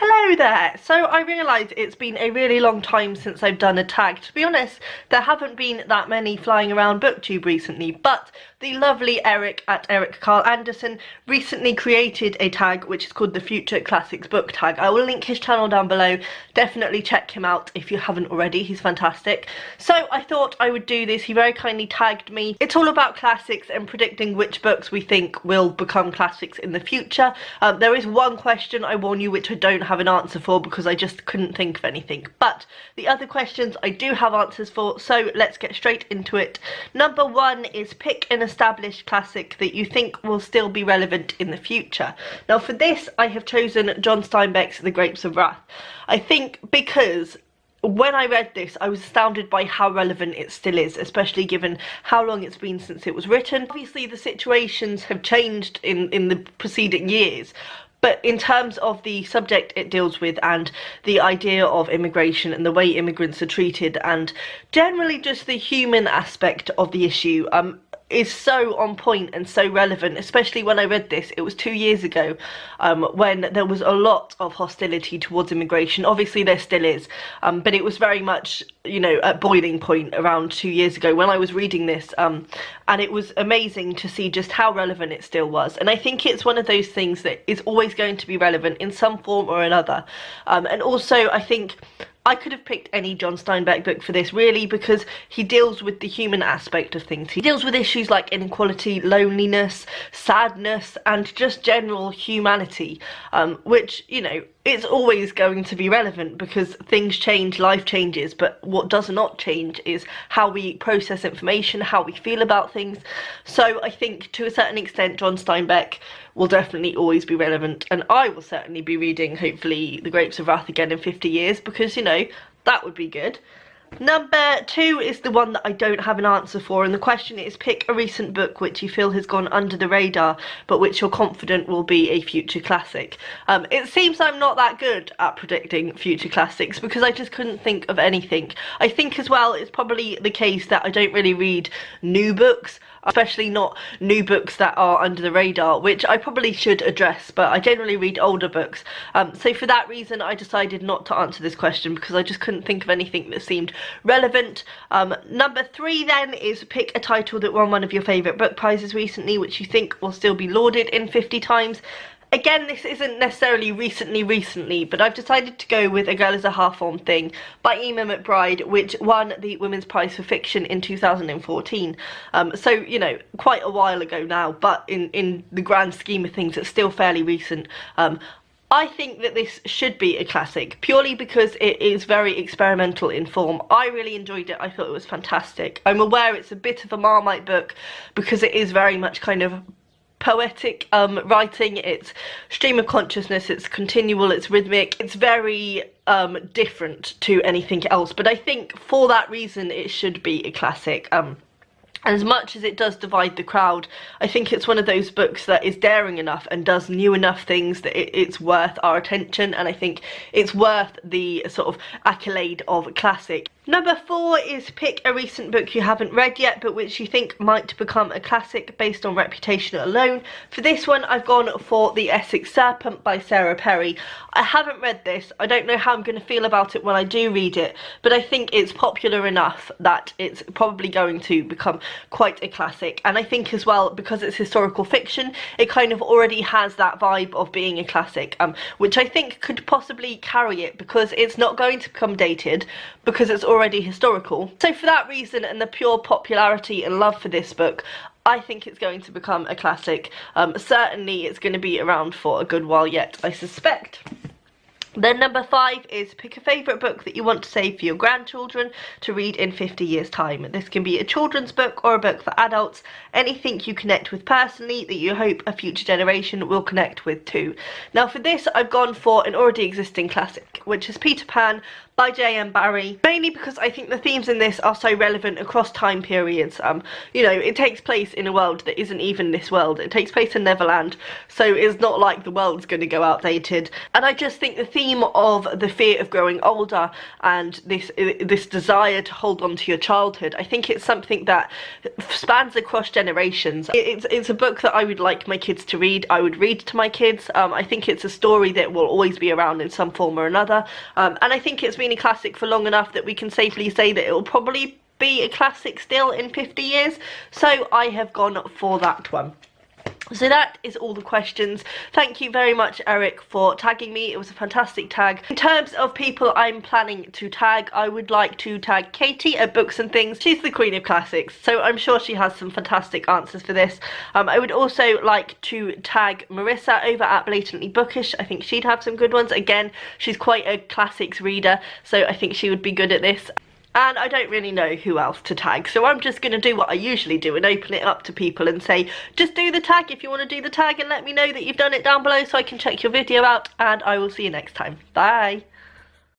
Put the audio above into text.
Hello there! So I realised it's been a really long time since I've done a tag. To be honest, there haven't been that many flying around Booktube recently, but the lovely Eric at Eric Carl Anderson recently created a tag which is called the Future Classics Book Tag. I will link his channel down below. Definitely check him out if you haven't already. He's fantastic. So I thought I would do this. He very kindly tagged me. It's all about classics and predicting which books we think will become classics in the future. There is one question, I warn you, which I don't have an answer for because I just couldn't think of anything, but the other questions I do have answers for, so let's get straight into it. Number one is pick an established classic that you think will still be relevant in the future. Now for this I have chosen John Steinbeck's The Grapes of Wrath. I think because when I read this, I was astounded by how relevant it still is, especially given how long it's been since it was written. Obviously the situations have changed in the preceding years, but in terms of the subject it deals with and the idea of immigration and the way immigrants are treated and generally just the human aspect of the issue is so on point and so relevant, especially when I read this. It was 2 years ago when there was a lot of hostility towards immigration. Obviously there still is, but it was very much, you know, at boiling point around 2 years ago when I was reading this, and it was amazing to see just how relevant it still was. And I think it's one of those things that is always going to be relevant in some form or another. And also I think I could have picked any John Steinbeck book for this, really, because he deals with the human aspect of things. He deals with issues like inequality, loneliness, sadness, and just general humanity, which, you know, it's always going to be relevant because things change, life changes, but what does not change is how we process information, how we feel about things. So I think to a certain extent John Steinbeck will definitely always be relevant, and I will certainly be reading, hopefully, The Grapes of Wrath again in 50 years because, you know, that would be good. Number two is the one that I don't have an answer for, and the question is pick a recent book which you feel has gone under the radar but which you're confident will be a future classic. It seems I'm not that good at predicting future classics because I just couldn't think of anything. I think as well it's probably the case that I don't really read new books, especially not new books that are under the radar, which I probably should address, but I generally read older books. So for that reason I decided not to answer this question because I just couldn't think of anything that seemed relevant. Number three then is pick a title that won one of your favourite book prizes recently which you think will still be lauded in 50 times. Again, this isn't necessarily recently, but I've decided to go with A Girl is a HalfFawn Thing by Emma McBride, which won the Women's Prize for Fiction in 2014. So, you know, quite a while ago now, but in the grand scheme of things, it's still fairly recent. I think that this should be a classic, purely because it is very experimental in form. I really enjoyed it. I thought it was fantastic. I'm aware it's a bit of a Marmite book because it is very much kind of poetic writing. It's stream of consciousness, it's continual, it's rhythmic, it's very different to anything else, but I think for that reason it should be a classic. As much as it does divide the crowd, I think it's one of those books that is daring enough and does new enough things that it's worth our attention, and I think it's worth the sort of accolade of a classic. Number four is pick a recent book you haven't read yet but which you think might become a classic based on reputation alone. For this one I've gone for The Essex Serpent by Sarah Perry. I haven't read this. I don't know how I'm going to feel about it when I do read it, but I think it's popular enough that it's probably going to become quite a classic. And I think as well, because it's historical fiction, it kind of already has that vibe of being a classic, which I think could possibly carry it because it's not going to become dated because it's already historical. So for that reason and the pure popularity and love for this book, I think it's going to become a classic. Certainly it's going to be around for a good while yet, I suspect. Then number five is pick a favourite book that you want to save for your grandchildren to read in 50 years time. This can be a children's book or a book for adults, anything you connect with personally that you hope a future generation will connect with too. Now for this I've gone for an already existing classic, which is Peter Pan by J.M. Barrie, mainly because I think the themes in this are so relevant across time periods. You know, it takes place in a world that isn't even this world. It takes place in Neverland, so it's not like the world's going to go outdated, and I just think the themes theme of the fear of growing older and this desire to hold on to your childhood. I think it's something that spans across generations. It's a book that I would like my kids to read. I would read to my kids. I think it's a story that will always be around in some form or another, and I think it's been a classic for long enough that we can safely say that it will probably be a classic still in 50 years, so I have gone for that one. So that is all the questions. Thank you very much, Eric, for tagging me. It was a fantastic tag. In terms of people I'm planning to tag, I would like to tag Katie at Books and Things. She's the queen of classics, so I'm sure she has some fantastic answers for this. I would also like to tag Marissa over at Blatantly Bookish. I think she'd have some good ones. Again, she's quite a classics reader, so I think she would be good at this. And I don't really know who else to tag, so I'm just going to do what I usually do and open it up to people and say, just do the tag if you want to do the tag, and let me know that you've done it down below so I can check your video out, and I will see you next time. Bye!